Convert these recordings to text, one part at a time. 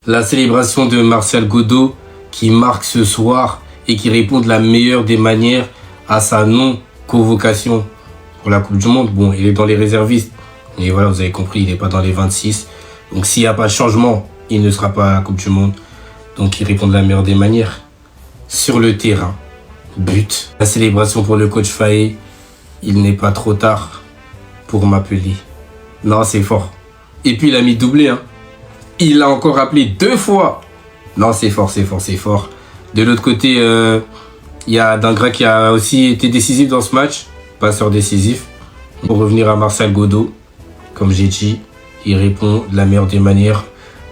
La célébration de Martial Godo qui marque ce soir et qui répond de la meilleure des manières à sa non-convocation pour la Coupe du Monde. Bon, il est dans les réservistes. Et voilà, vous avez compris, il n'est pas dans les 26. Donc s'il n'y a pas de changement, il ne sera pas à la Coupe du Monde. Donc il répond de la meilleure des manières. Sur le terrain, but. La célébration pour le coach Faé. Il n'est pas trop tard pour m'appeler. Non, c'est fort. Et puis il a mis doublé, hein. Il l'a encore appelé 2 fois. Non, c'est fort, c'est fort, c'est fort. De l'autre côté, il y a Dingra qui a aussi été décisif dans ce match. Passeur décisif. Pour revenir à Martial Godo, comme j'ai dit, il répond de la meilleure des manières.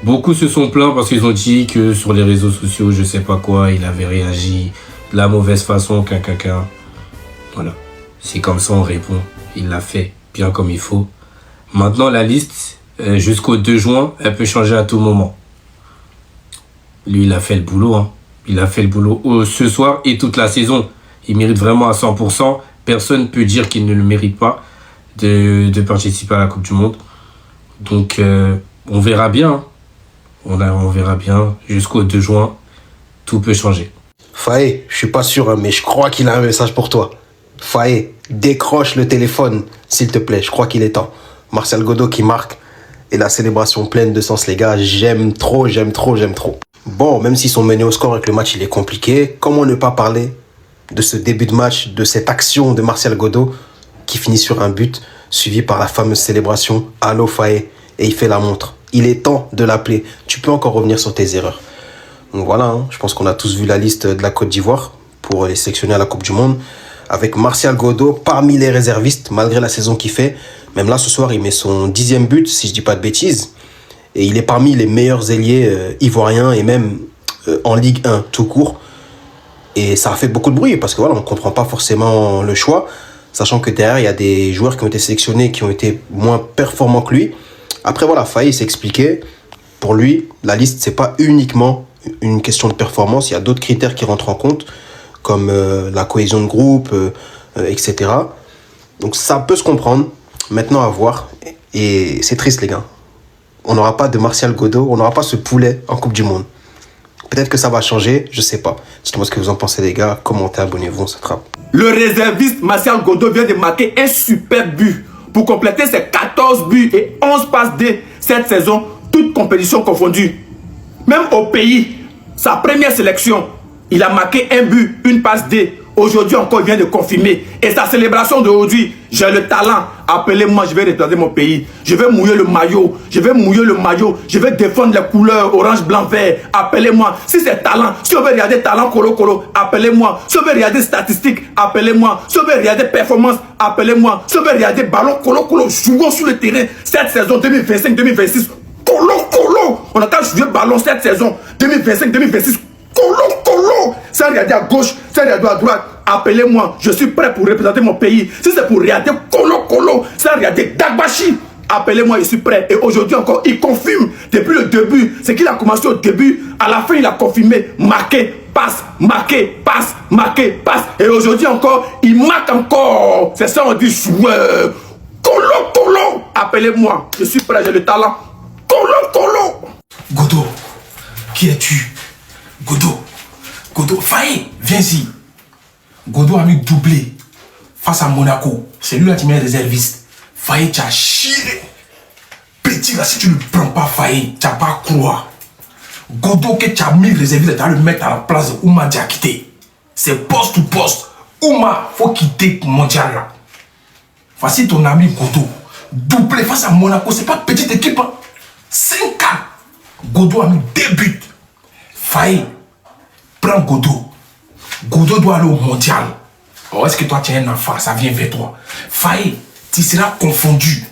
Beaucoup se sont plaints parce qu'ils ont dit que sur les réseaux sociaux, je sais pas quoi, il avait réagi de la mauvaise façon, qu'un. Voilà. C'est comme ça, on répond. Il l'a fait bien comme il faut. Maintenant, la liste, jusqu'au 2 juin, elle peut changer à tout moment. Lui, il a fait le boulot, hein. Il a fait le boulot ce soir et toute la saison. Il mérite vraiment à 100%. Personne ne peut dire qu'il ne le mérite pas de participer à la Coupe du Monde. Donc, on verra bien. Hein. On verra bien. Jusqu'au 2 juin, tout peut changer. Faé, je suis pas sûr, hein, mais je crois qu'il a un message pour toi. Faé, décroche le téléphone, s'il te plaît. Je crois qu'il est temps. Martial Godo qui marque. Et la célébration pleine de sens, les gars. J'aime trop. Bon, même s'ils sont menés au score et que le match il est compliqué, comment ne pas parler de ce début de match, de cette action de Martial Godo qui finit sur un but, suivi par la fameuse célébration « Allo Faé » et il fait la montre. Il est temps de l'appeler. Tu peux encore revenir sur tes erreurs. Donc voilà, hein, je pense qu'on a tous vu la liste de la Côte d'Ivoire pour les sélectionner à la Coupe du Monde. Avec Martial Godo parmi les réservistes, malgré la saison qu'il fait. Même là, ce soir, il met son 10e but, si je dis pas de bêtises. Et il est parmi les meilleurs ailiers ivoiriens et même en Ligue 1 tout court. Et ça a fait beaucoup de bruit parce que voilà, on ne comprend pas forcément le choix. Sachant que derrière, il y a des joueurs qui ont été sélectionnés qui ont été moins performants que lui. Après, voilà, Faye s'est expliqué. Pour lui, la liste, c'est pas uniquement une question de performance. Il y a d'autres critères qui rentrent en compte, comme la cohésion de groupe, etc. Donc ça peut se comprendre. Maintenant, à voir. Et c'est triste, les gars. On n'aura pas de Martial Godo, on n'aura pas ce poulet en Coupe du Monde. Peut-être que ça va changer, je sais pas. Dites-moi ce que vous en pensez, les gars. Commentez, abonnez-vous, on se trappe. Le réserviste Martial Godo vient de marquer un super but pour compléter ses 14 buts et 11 passes D cette saison, toutes compétitions confondues. Même au pays, sa première sélection, il a marqué un but, une passe D. Aujourd'hui encore, il vient de confirmer. Et sa célébration d'aujourd'hui, j'ai le talent. Appelez-moi, je vais représenter mon pays. Je vais mouiller le maillot. Je vais défendre les couleurs orange, blanc, vert. Appelez-moi. Si c'est talent, si on veut regarder talent colo, appelez-moi. Si on veut regarder statistiques, appelez-moi. Si on veut regarder performance, appelez-moi. Si on veut regarder ballon colo, jouons sur le terrain. Cette saison 2025-2026, colo. On a qu'à jouer ballon cette saison 2025-2026. Colo. Sans regarder à gauche, sans regarder à droite, appelez-moi. Je suis prêt pour représenter mon pays. Si c'est pour regarder colo, sans regarder Dagbashi, appelez-moi, je suis prêt. Et aujourd'hui encore, il confirme depuis le début. C'est qu'il a commencé au début. À la fin, il a confirmé. Marqué, passe. Et aujourd'hui encore, il marque encore. C'est ça, on dit joueur. Colo. Appelez-moi. Je suis prêt, j'ai le talent. Colo. Godo, qui es-tu? Godo, Faye, viens ici. Godo a mis doublé face à Monaco. C'est lui là qui met réserviste. Faye, tu as chié. Petit là, si tu ne prends pas Faye, tu n'as pas à croire. Godo que tu as mis réserviste, tu vas le mettre à la place de Ouma Diakité. C'est poste to poste. Ouma, faut quitter mondial là. Voici ton ami Godo. Doublé face à Monaco, c'est pas petite équipe. 5 ans. Godo a mis 2 buts. Faye, prends Godo. Godo doit aller au mondial. Oh, est-ce que toi tu es un enfant? Ça vient vers toi. Faye, tu seras confondu.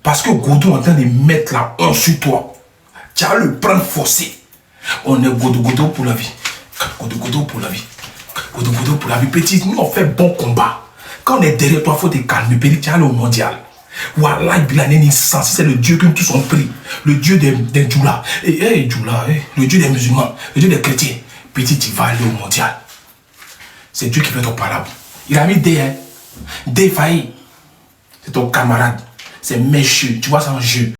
Parce que Godo est en train de mettre la honte sur toi. Tu vas le prendre forcé. On est Godo pour la vie. Godo pour la vie. Godo pour la vie. Petit, nous on fait bon combat. Quand on est derrière toi, il faut te calmer. Petit, tu vas aller au mondial. Wallah, c'est le Dieu que tous ont pris. Le Dieu des Djoula. Le Dieu des musulmans. Le Dieu des chrétiens. Petit, tu vas aller au mondial. C'est Dieu qui fait ton parable. Il a mis des Faye. C'est ton camarade. C'est méchant. Tu vois ça en jeu.